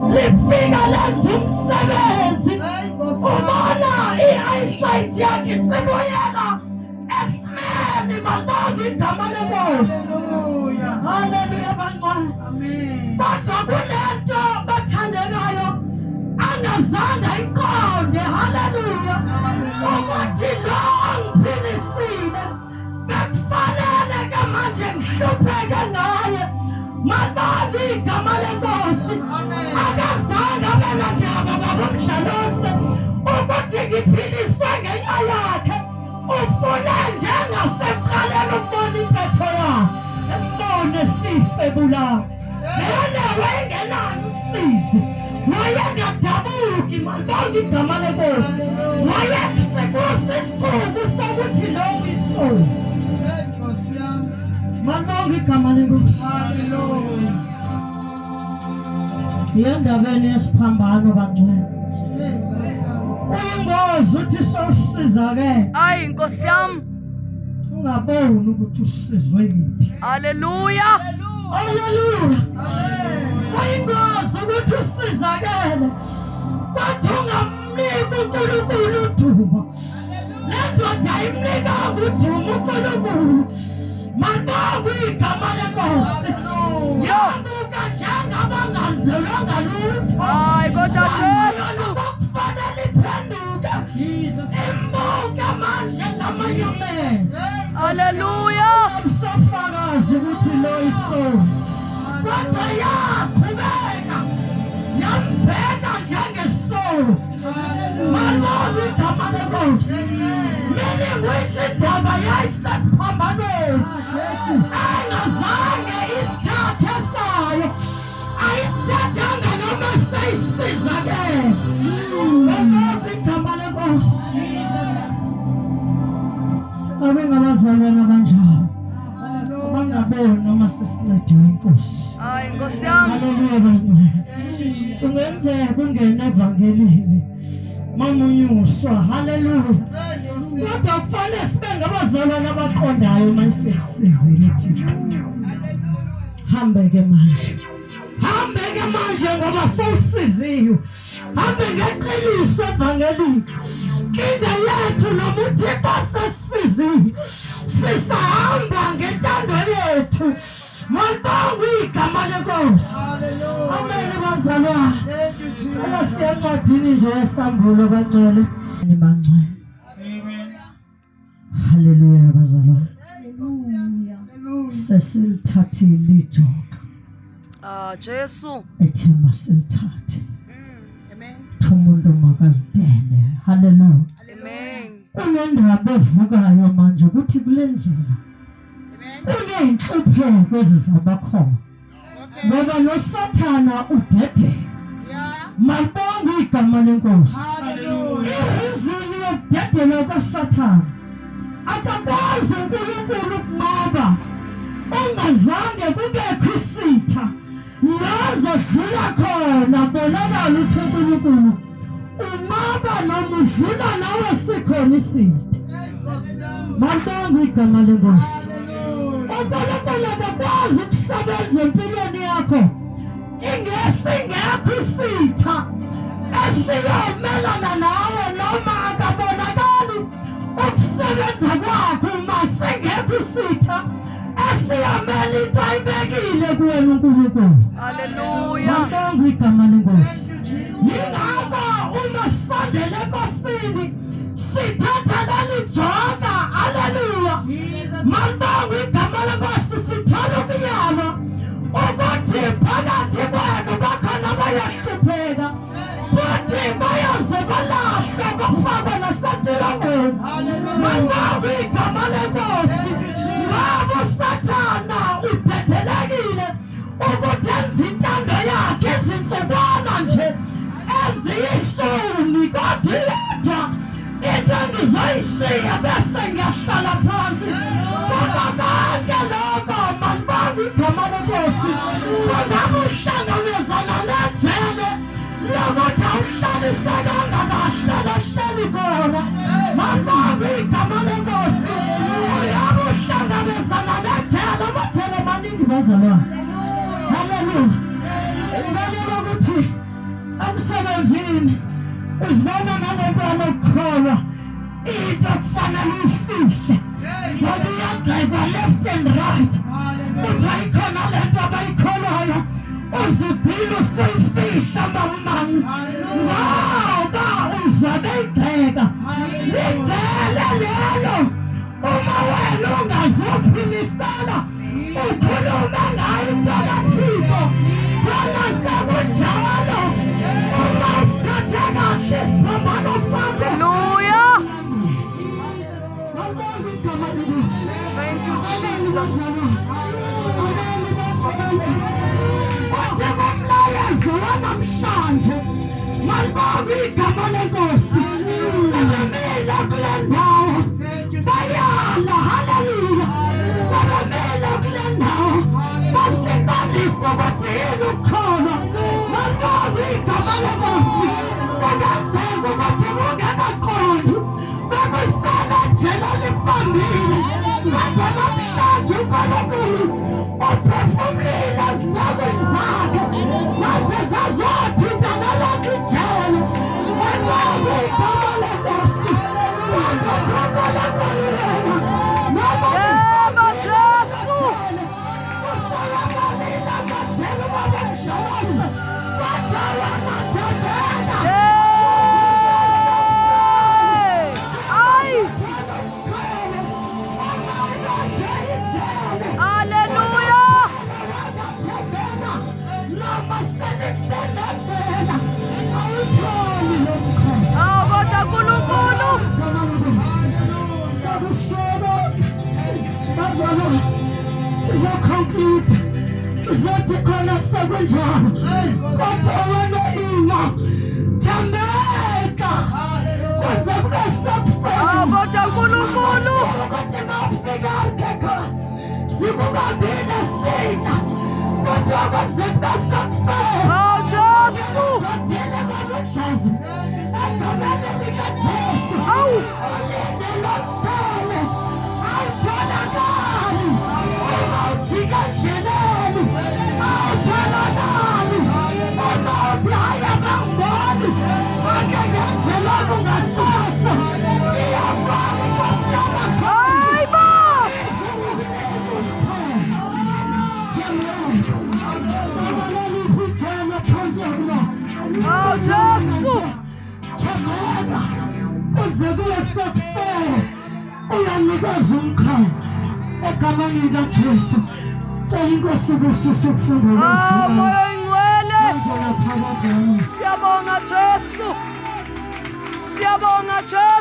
lifika lenza umsebenzi. Ubona i-eyesight yakhe isibuyela esimeni. Malibonga igama lenkosi. Haleluya bangcwele. Kodwa kunento bathandekayo angazange ayiqonde. Haleluya. Ukuthi lo angiphilisile bekufanele ke manje ngihlupheke ngaye. Malibonga igama lenkosi. Akazange abe nandaba babamdlalose ukuthi ngiphiliswe ngenxa yakhe. Ufuna njengasekuqaleni ukubona impetho yakhe, embone sife bulawa. Lena wayengenalo usizi, wayengadabuki. Malibonga igama lenkosi. Wayekusekusho isiqubu sokuthi lo uyisoni. Malibonga igama lenkosi. Yendabeni yesiphambano bangcwele. Uyingozi uthi sowusizakele. Hayi Nkosi yami. Ungaboni ukuthi usizwe yiphi. Haleluya. Haleluya. Uyingozi ukuthi usizakele kodwa ungamnika uNkulunkulu udumo. Le ndoda ayimnikanga udumo uNkulunkulu. Malibonga igama lenkosi. Yabuka njengabangazelwanga lutho. Hayi kodwa Jesu. Kufanele iphenduke. Imbuka manje ngamanyameni. Haleluya. Usafakazi ukuthi lo isoni. Kodwa yaqhubeka yambheka njengesoni. Malibonga igama lenkosi. Mina ngisho indaba yayisesiphambanweni. Angazange isithathe sayo. Ayisithathanga noma seyisizakele. Malibonga igama lenkosi. Singabe ngabazalwana abanjalo abangaboni noma sesincediwe inkosi. Hayi Nkosi yami. Haleluya bazalwane. Kungenzeka ungene evangelini mamunyuswa. Haleluya. Kodwa kufanele sibe ngabazalwane abaqondayo manje sekusizile Thixo. Hambeke manje. Hambeke manje ngoba sewusiziwe. Hambe ngeqiniso evangelini. Inga yethu nomuthi basesizile. Sisahamba ngentando yethu. Malibonga igama lenkosi. Amen bazalwane. Cela siye encwadini nje yesambulo bangcwele. Bangcwele. Haleluya bazalwane. Sesilithathile ijoka. Jesu. Ethemba silithathe. Amen. Umuntu makazidele. Haleluya. Amen. Kunendaba evukayo manje ukuthi kule ndlela kuneyinhlupheko ezizabakhona ngoba noSathana udede. Malibonga igama lenkosi. Izini yokudedela kaSathana akakwazi uNkulunkulu ukunqoba. Ungazange kubekho isitha lazo dlula khona bonakala ukuthi uNkulunkulu unqoba noma udlula nawe sikhona isitha. Malibonga igama lenkosi. uNkulunkulu akakwazi ukusebenza empilweni yakho ingekho isitha esiyomelana nawe noma akabonakali ukusebenza kwakho uma sengekho isitha esiyamela into ayibekile kuwena uNkulunkulu. Haleluya. Malibonga igama lenkosi. Yingakho uma sisondele enkosini sithatha leli joka. Haleluya. Malibonga igama lenkosi. Sithola ukuyalwa ukuthi phakathi kwenu bakhona bayahlupheka futhi bayaze balahlwe bafakwe nasentilongweni. Malibonga igama lenkosi. Ngoba uSathana udedelekile ukuthi enze intando yakhe izinsukwana nje eziyishumi kodwa yedwa into engizoyishiya bese ngiyahlala phansi. Ngoba konke lokho malibonga igama lenkosi. Kungabe uhlangabezana nejele lokuthi awuhlalisekanga kahle lahleli khona. Malibonga igama lenkosi. Kungabe uhlangabezana nejele amathele maningi bazalwane. Haleluya. Ngicela ukuthi emsebenzini uzibona nalento anokukholwa into kufanele uyifihle ngoba iyagxekwa left and right uthi ayikhona lento abayikholwayo uzudila usuyifihla mamani ngoba uzobe igxeka lidele lelo uma wena ungazophimisela ukhuluma ngayo into kaThixo khona sekunjalo uma usithathe kahle isiphambano sakho. Hallelujah. Thank you, Jesus. Uthi kumlayezo wanamhlanje malibonga igama lenkosi sebemile kule ndawo bayala haleluya sebemile kule ndawo basibalisa ukuthi yini ukukholwa malibonga igama lenkosi kungenzeka ukuthi bungekaqondi bekusele jela likubambile ngathi namhlanje uNkulunkulu uphefumlile ezinyaweni zakhe zaze zazothinta nalokhu ijele malibonga igama lenkosi wathothokolekolulena noma Yebo Jesu. usalabalile amajele babemdlalose kwadawa mathembeka. Hey! Ay! Hallelujah! Aw kodwa uNkulunkulu. Conclude zothi khona sekunjalo kodwa wena ima thembeka kuze kube sekufika. Aw kodwa uNkulunkulu. Ukuthi mawufika ngekho sikubambile sitshintsha kodwa kuze kube sekufika. Aw Jesu. Kodele babudlazi egameni likaJesu ulinde lokuphele awutholakali uma ujika ndleleni awutholakali uma uthi hhayi abangiboni angeke ngenze lokhu ngasasa iyabona inkosi yamakhosi. Hayi bo. Aw Jesu. Thembeka kuze kube sekufika uyanikeza umkhaya egameni likaJesu. Cela inkosi ubusise ukufunda Aw moya ingcwele. phakathi. Siyabonga Jesu. Siyabonga Jesu.